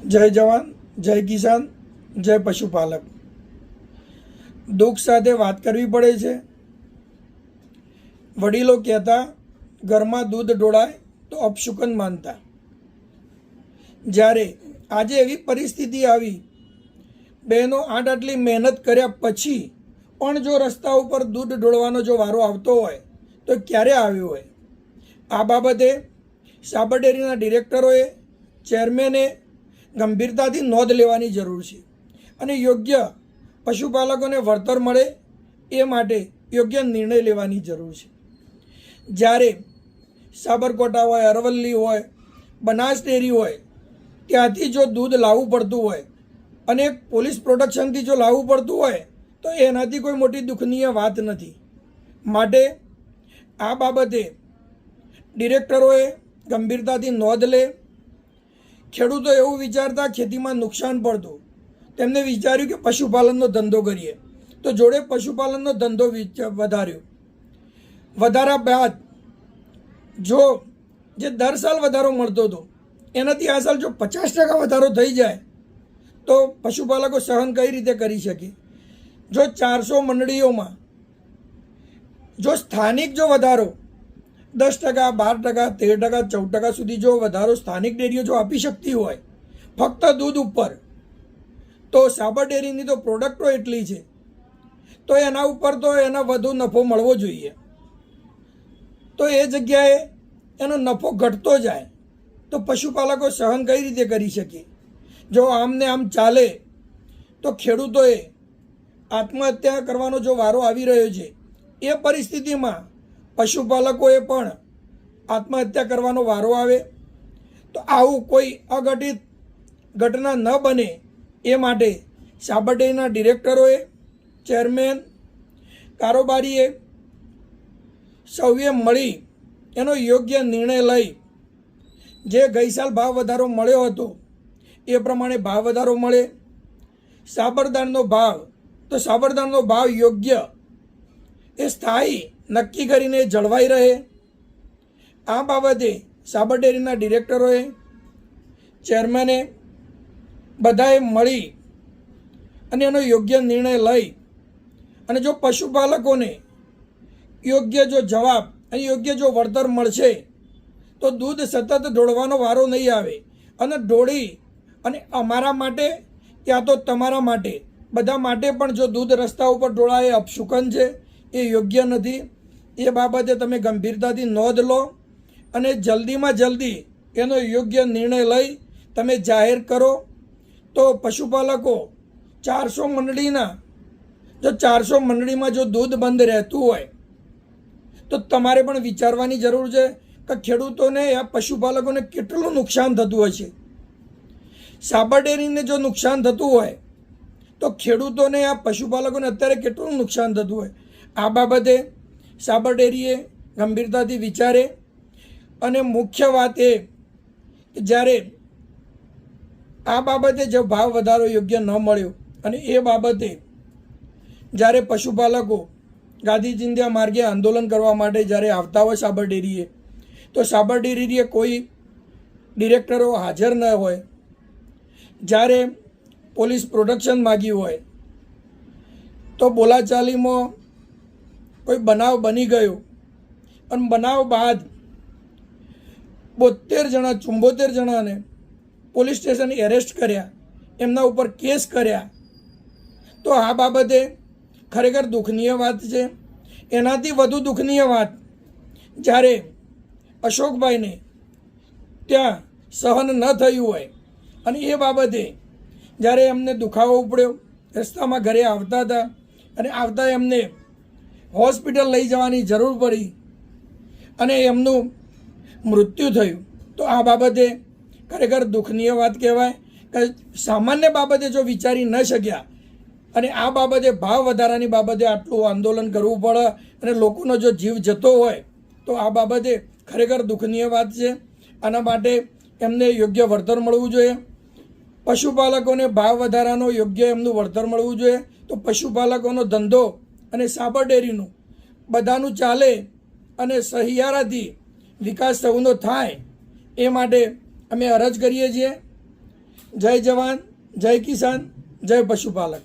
જય જવાન, જય કિસાન, જય પશુપાલક। દુઃખ સાથે વાત કરવી પડે છે। વડીલો કહેતા, ઘરમાં દૂધ ઢોળાય તો અપશુકન માનતા। જ્યારે આજે એવી પરિસ્થિતિ આવી, બહેનો આટલી મહેનત કર્યા પછી પણ જો રસ્તા ઉપર દૂધ ઢોળવાનો જો વારો આવતો હોય તો ક્યારે આવ્યો હોય? આ બાબતે સાબર ડેરીના ડિરેક્ટરોએ, ચેરમેને ગંભીરતાથી નોંધ લેવાની જરૂર છે અને યોગ્ય પશુપાલકોને વળતર મળે એ માટે યોગ્ય નિર્ણય લેવાની જરૂર છે। જ્યારે સાબરકોટા હોય, અરવલ્લી હોય, બનાસ ડેરી હોય, ત્યાંથી જો દૂધ લાવવું પડતું હોય અને પોલીસ પ્રોટેક્શનથી જો લાવવું પડતું હોય તો એનાથી કોઈ મોટી દુઃખનીય વાત નથી। માટે આ બાબતે ડિરેક્ટરોએ ગંભીરતાથી નોંધ લે। ખેડૂતો એવું વિચારતા ખેતીમાં નુકસાન પડતું, તેમને વિચાર્યું કે પશુપાલનનો ધંધો કરીએ, તો જોડે પશુપાલનનો ધંધો વધાર્યો। વધારા બાદ જો જે દર સાલ વધારો મળતો હતો એનાથી આ સાલ જો 50% વધારો થઈ જાય તો પશુપાલકો સહન કઈ રીતે કરી શકે? જો 400 મંડળીઓમાં જો સ્થાનિક જો વધારો 10%, 12%, 13%, 14% સુધી જો વધારો સ્થાનિક ડેરીઓ જો આપી શકતી હોય ફક્ત દૂધ ઉપર, તો સાબર ડેરીની તો પ્રોડક્ટો એટલી છે તો એના ઉપર તો એના વધુ નફો મળવો જોઈએ। તો એ જગ્યાએ એનો નફો ઘટતો જાય તો પશુપાલકો સહન કઈ રીતે કરી શકે? જો આમને આમ ચાલે તો ખેડૂતોએ આત્મહત્યા કરવાનો જો વારો આવી રહ્યો છે, એ પરિસ્થિતિમાં પશુપાલકોએ પણ આત્મહત્યા કરવાનો વારો આવે તો આવું કોઈ અઘટિત ઘટના ન બને એ માટે સાબર ડેરીના ડિરેક્ટરોએ, ચેરમેન, કારોબારીએ સૌએ મળી એનો યોગ્ય નિર્ણય લઈ જે ગઈ સાલ ભાવ વધારો મળ્યો હતો એ પ્રમાણે ભાવ વધારો મળે। સાબરદાણનો ભાવ તો સાબરદાણનો ભાવ યોગ્ય એ સ્થાયી નક્કી કરીને જળવાઈ રહે। આ બાબતે સાબર ડેરીના ડિરેક્ટરોએ, ચેરમેને બધાએ મળી અને એનો યોગ્ય નિર્ણય લઈ અને જો પશુપાલકોને યોગ્ય જો જવાબ અને યોગ્ય જો વળતર મળશે તો દૂધ સતત ઢોળવાનો વારો નહીં આવે અને ઢોળી અને અમારા માટે યા તો તમારા માટે બધા માટે પણ જો દૂધ રસ્તા ઉપર ઢોળાય અપશુકન છે, એ યોગ્ય નથી। એ બાબતે તમે ગંભીરતાથી નોંધ લો અને જલ્દીમાં જલ્દી એનો યોગ્ય નિર્ણય લઈ તમે જાહેર કરો તો પશુપાલકો 400 મંડળીના જો 400 મંડળીમાં જો દૂધ બંધ રહેતું હોય તો તમારે પણ વિચારવાની જરૂર છે કે ખેડૂતોને આ પશુપાલકોને કેટલું નુકસાન થતું હશે। સાબર ડેરીને જો નુકસાન થતું હોય તો ખેડૂતોને આ પશુપાલકોને અત્યારે કેટલું નુકસાન થતું હોય। આ બાબતે સાબર ડેરીએ ગંભીરતાથી વિચારે અને મુખ્ય વાત એ કે જ્યારે આ બાબતે જો ભાવ વધારો યોગ્ય ન મળ્યો અને એ બાબતે જ્યારે પશુપાલકો ગાંધી ચિંધ્યા માર્ગે આંદોલન કરવા માટે જ્યારે આવતા હોય સાબર ડેરીએ, તો સાબર ડેરીએ કોઈ ડિરેક્ટરો હાજર ન હોય, જ્યારે પોલીસ પ્રોટેક્શન માગી હોય તો બોલાચાલીમાં કોઈ બનાવ બની ગયો અને બનાવ બાદ 74 જણાને પોલીસ સ્ટેશને એરેસ્ટ કર્યા, એમના ઉપર કેસ કર્યા, તો આ બાબતે ખરેખર દુઃખનીય વાત છે। એનાથી વધુ દુઃખનીય વાત જ્યારે અશોકભાઈને ત્યાં સહન ન થયું હોય અને એ બાબતે જ્યારે એમને દુખાવો ઉપડ્યો, રસ્તામાં ઘરે આવતા હતા અને આવતા એમને હોસ્પિટલ લઈ જવાની જરૂર પડી અને એમનું મૃત્યુ થયું, તો આ બાબતે ખરેખર દુઃખનીય વાત કહેવાય કે સામાન્ય બાબતે જો વિચારી ન શક્યા અને આ બાબતે ભાવ વધારાની બાબતે આટલું આંદોલન કરવું પડે અને લોકોનો જો જીવ જતો હોય તો આ બાબતે ખરેખર દુઃખનીય વાત છે। આના માટે એમને યોગ્ય વળતર મળવું જોઈએ। પશુપાલકોને ભાવ વધારાનો યોગ્ય એમનું વળતર મળવું જોઈએ તો પશુપાલકોનો ધંધો અને સાબર ડેરીનું બધાનું ચાલે અને સહિયારાથી વિકાસ સૌનો થાય એ માટે અમે અરજ કરીએ છીએ જય જવાન, જય કિસાન, જય પશુપાલક.